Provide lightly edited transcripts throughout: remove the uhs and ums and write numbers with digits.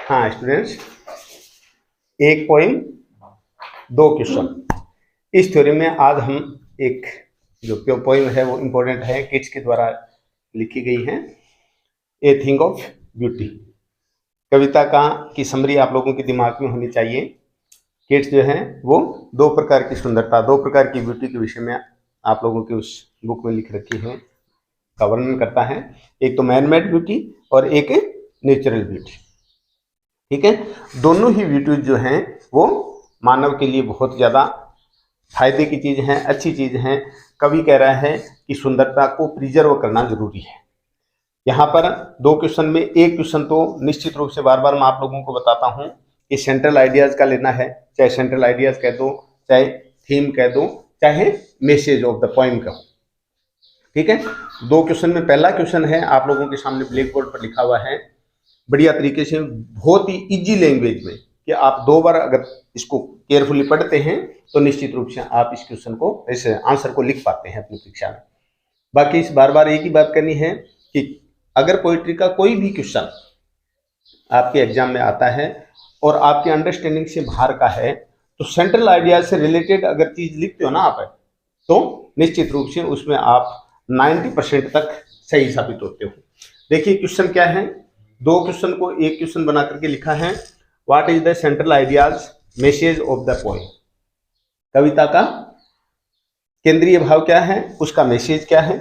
हाँ स्टूडेंट्स, एक पोइम दो क्वेश्चन। इस थ्योरी में आज हम एक जो पोइम है वो इम्पोर्टेंट है, किड्स के द्वारा लिखी गई है, ए थिंग ऑफ ब्यूटी। कविता की समरी आप लोगों के दिमाग में होनी चाहिए। किड्स जो है वो दो प्रकार की सुंदरता, दो प्रकार की ब्यूटी के विषय में आप लोगों की उस बुक में लिख रखी है, का वर्णन करता है। एक तो मैन मेड ब्यूटी और एक नेचुरल ब्यूटी। ठीक है, दोनों ही ब्यूटी जो हैं वो मानव के लिए बहुत ज़्यादा फायदे की चीज़ हैं, अच्छी चीज़ हैं। कवि कह रहा है कि सुंदरता को प्रिजर्व करना जरूरी है। यहाँ पर दो क्वेश्चन में एक क्वेश्चन तो निश्चित रूप से बार बार मैं आप लोगों को बताता हूँ कि सेंट्रल आइडियाज का लेना है, चाहे सेंट्रल आइडियाज कह दो, चाहे थीम कह दो, चाहे मैसेज ऑफ द पोएम कहो। ठीक है, दो क्वेश्चन में पहला क्वेश्चन है आप लोगों के सामने ब्लैक बोर्ड पर लिखा हुआ है, बढ़िया तरीके से, बहुत ही इजी लैंग्वेज में, कि आप दो बार अगर इसको केयरफुली पढ़ते हैं तो निश्चित रूप से आप इस क्वेश्चन को, इस आंसर को लिख पाते हैं अपनी परीक्षा में। बाकी इस बार बार एक ही बात करनी है कि अगर पोइट्री का कोई भी क्वेश्चन आपके एग्जाम में आता है और आपके अंडरस्टैंडिंग से बाहर का है, तो सेंट्रल आइडिया से रिलेटेड अगर चीज लिखते हो ना आप, तो निश्चित रूप से उसमें आप 90% तक सही साबित होते हो। देखिए क्वेश्चन क्या है, दो क्वेश्चन को एक क्वेश्चन बना करके लिखा है, what is the central ideas message of the poem. कविता का केंद्रीय भाव क्या है, उसका मैसेज क्या है,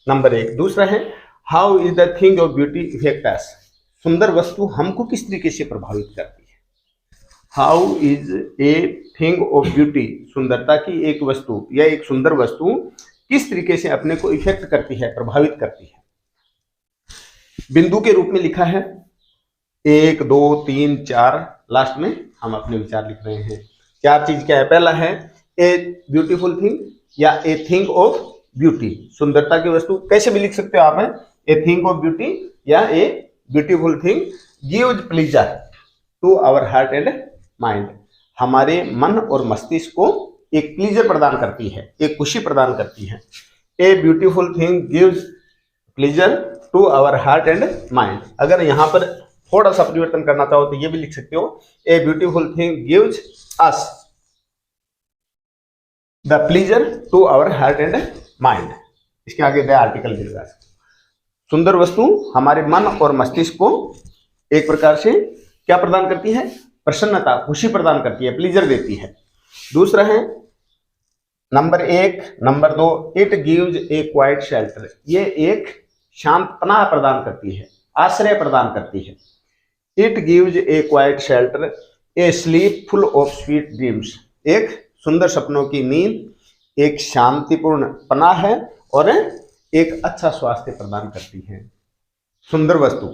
नंबर एक। दूसरा है, how is the thing of beauty effect us. सुंदर वस्तु हमको किस तरीके से प्रभावित करती है। How is a thing of beauty, सुंदरता की एक वस्तु या एक सुंदर वस्तु किस तरीके से अपने को इफेक्ट करती है, प्रभावित करती है। बिंदु के रूप में लिखा है 1 2 3 4, लास्ट में हम अपने विचार लिख रहे हैं। चार चीज क्या है, पहला है ए ब्यूटीफुल थिंग या ए थिंग ऑफ ब्यूटी, सुंदरता की वस्तु कैसे भी लिख सकते हो आप, ए थिंग ऑफ ब्यूटी या a beautiful thing gives pleasure to our heart and mind, हमारे मन और मस्तिष्क को एक प्लेजर प्रदान करती है, एक खुशी प्रदान करती है। A beautiful thing gives pleasure to our heart and mind. अगर यहाँ पर थोड़ा सा परिवर्तन करना चाहो तो ये भी लिख सकते हो, a beautiful thing gives us the pleasure to our heart and mind. इसके आगे द आर्टिकल मिलेगा। सुंदर वस्तु हमारे मन और मस्तिष्क को एक प्रकार से क्या प्रदान करती है, प्रसन्नता, खुशी प्रदान करती है, प्लेजर देती है। दूसरा है number 1, number 2, it gives A quite shelter, ये एक शांत पनाह प्रदान करती है, आश्रय प्रदान करती है। It gives A quite shelter A sleep full of sweet dreams, एक सुंदर सपनों की नींद, एक शांतिपूर्ण पनाह है और एक अच्छा स्वास्थ्य प्रदान करती है। सुंदर वस्तु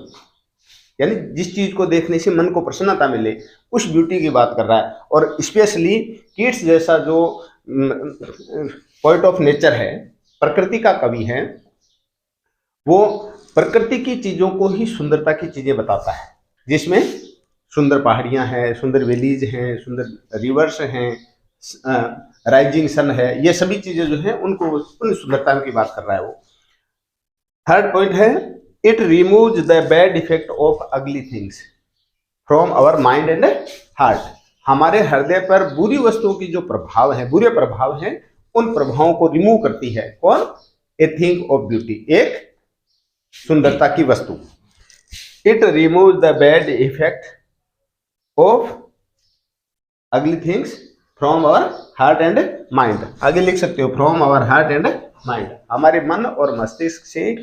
यानी जिस चीज को देखने से मन को प्रसन्नता मिले, उस ब्यूटी की बात कर रहा है। और स्पेशली किड्स जैसा जो पोएट ऑफ नेचर है, प्रकृति का कवि है, वो प्रकृति की चीजों को ही सुंदरता की चीजें बताता है, जिसमें सुंदर पहाड़ियां हैं, सुंदर वैलीज हैं, सुंदर रिवर्स हैं, राइजिंग सन है, ये सभी चीजें जो हैं उनको उन सुंदरता की बात कर रहा है वो। थर्ड पॉइंट है, it removes the bad effect of ugly things from our mind and heart, हमारे हृदय पर बुरी वस्तुओं की जो प्रभाव है, बुरे प्रभाव हैं, उन प्रभावों को रिमूव करती है। कौन, ए थिंग ऑफ ब्यूटी, एक सुंदरता की वस्तु। It removes the bad effect of ugly things from our heart and mind, आगे लिख सकते हो from our heart and mind, हमारे मन और मस्तिष्क से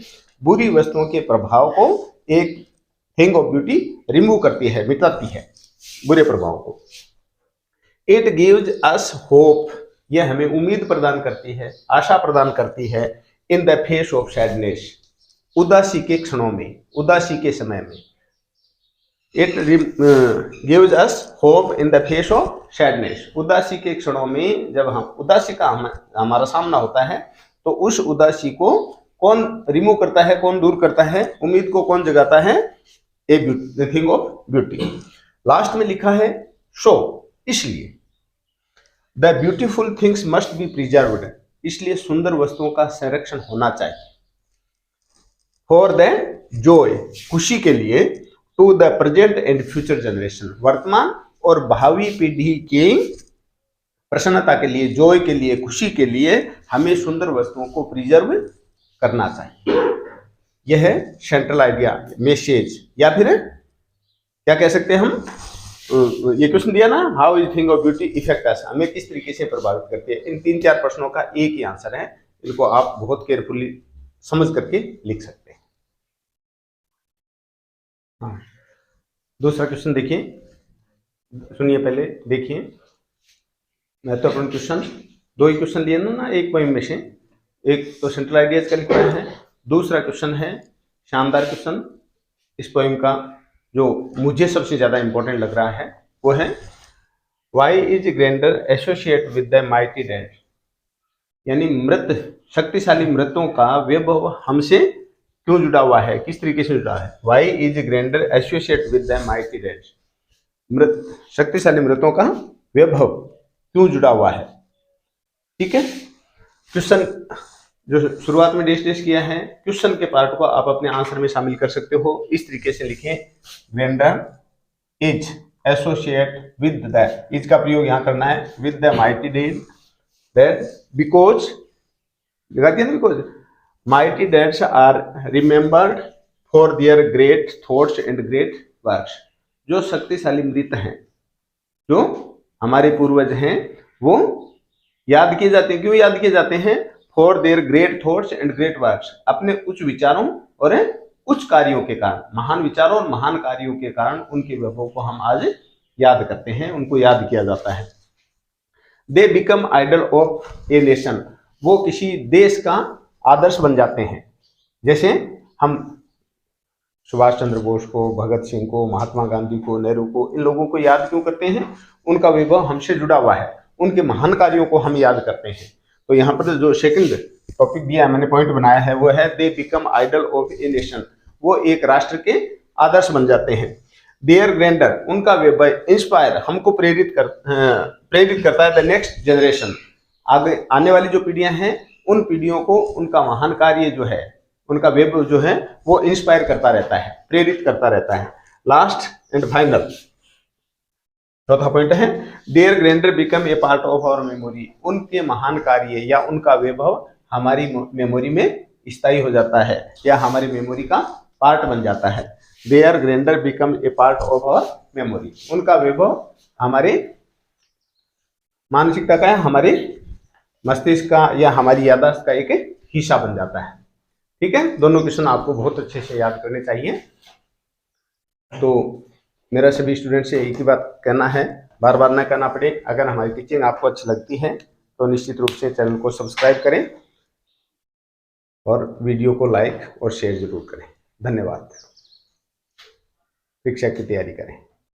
बुरी वस्तुओं के प्रभाव को एक थिंग ऑफ ब्यूटी रिमूव करती है, मिटाती है बुरे प्रभाव को। इट गिव्स अस होप, यह हमें उम्मीद प्रदान करती है, आशा प्रदान करती है, in the face of sadness, उदासी के क्षणों में, उदासी के समय में। It gives us hope in the face of sadness, उदासी के क्षणों में जब हम उदासी का हमारा सामना होता है, तो उस उदासी को कौन रिमूव करता है, कौन दूर करता है, उम्मीद को कौन जगाता है, ए थिंग ऑफ ब्यूटी। लास्ट में लिखा है शो, इसलिए the beautiful things must be preserved, इसलिए सुंदर वस्तुओं का संरक्षण होना चाहिए। फॉर द जॉय, खुशी के लिए, to the present and future generation, वर्तमान और भावी पीढ़ी की प्रसन्नता के लिए, जॉय के लिए, खुशी के लिए हमें सुंदर वस्तुओं को प्रिजर्व करना चाहिए। यह है सेंट्रल आइडिया, मैसेज, या फिर क्या कह सकते हैं हम, ये क्वेश्चन दिया ना, how is thing of beauty effect us, हमें किस तरीके से प्रभावित करती है। इन 3-4 प्रश्नों का एक ही आंसर है, इनको आप बहुत केयरफुली समझ करके लिख सकते हैं। हाँ, दूसरा क्वेश्चन देखिए, सुनिए पहले, देखिए महत्वपूर्ण क्वेश्चन, 2 ही क्वेश्चन लिए ना एक पोइम में से, एक तो सेंट्रल आइडियाज का लिखा है, दूसरा क्वेश्चन है शानदार क्वेश्चन, इस पोइम का जो मुझे सबसे ज्यादा इंपॉर्टेंट लग रहा है वो है why is grandeur associate with the mighty dead, यानी मृत, शक्तिशाली मृतों का वैभव हमसे क्यों जुड़ा हुआ है, किस तरीके से जुड़ा है। Why is grandeur associate with the mighty dead, मृत, शक्तिशाली मृतों का वैभव क्यों जुड़ा हुआ है। ठीक है, क्वेश्चन जो शुरुआत में डिस्कस किया है, क्वेश्चन के पार्ट को आप अपने आंसर में शामिल कर सकते हो। इस तरीके से लिखें, grandeur is associate with the, is का प्रयोग यहां करना है, with the mighty dead, that because, लगा दिया ना, because mighty deads are remembered for their great thoughts and great works, जो शक्तिशाली मृत हैं, जो हमारे पूर्वज हैं, वो याद किए जाते हैं। क्यों याद किए जाते हैं? For their great thoughts and great works, अपने उच्च विचारों और उच्च कार्यों के कारण, महान विचारों और महान कार्यों के कारण उनके वैभव को हम आज याद करते हैं, उनको याद किया जाता है। They become idol of a nation, वो किसी देश का आदर्श बन जाते हैं। जैसे हम सुभाष चंद्र बोस को, भगत सिंह को, महात्मा गांधी को, नेहरू को, इन लोगों को याद क्यों करते हैं? उनका वैभव हमसे जुड़ा हुआ है, उनके महान कार्यों को हम याद करते हैं। तो यहाँ पर जो सेकंड टॉपिक दिया है, मैंने पॉइंट बनाया है, वो है they become idol of a nation, वो एक राष्ट्र के आदर्श बन जाते हैं। देयर ग्रैंडर, उनका वैभव, इंस्पायर, हमको प्रेरित करता है द नेक्स्ट जनरेशन, आगे आने वाली जो पीढ़ियां हैं, उन पीढ़ियों को उनका महान कार्य जो है, उनका वैभव जो है, वो इंस्पायर करता रहता है, प्रेरित करता रहता है। लास्ट एंड फाइनल चौथा पॉइंट है, their grandeur become a part of our memory, उनके महान कार्य या उनका वैभव हमारी मेमोरी में स्थायी हो जाता है या हमारी मेमोरी का पार्ट बन जाता है। Their grandeur become a part of our memory, उनका वैभव हमारे मानसिकता का, हमारे मस्तिष्क का या हमारी याददाश्त का एक हिस्सा बन जाता है। ठीक है, दोनों क्वेश्चन आपको बहुत अच्छे से याद करने चाहिए। तो मेरा सभी स्टूडेंट से एक ही बात कहना है, बार बार ना करना पड़े। अगर हमारी टीचिंग आपको अच्छी लगती है तो निश्चित रूप से चैनल को सब्सक्राइब करें और वीडियो को लाइक और शेयर जरूर करें। धन्यवाद। परीक्षा की तैयारी करें।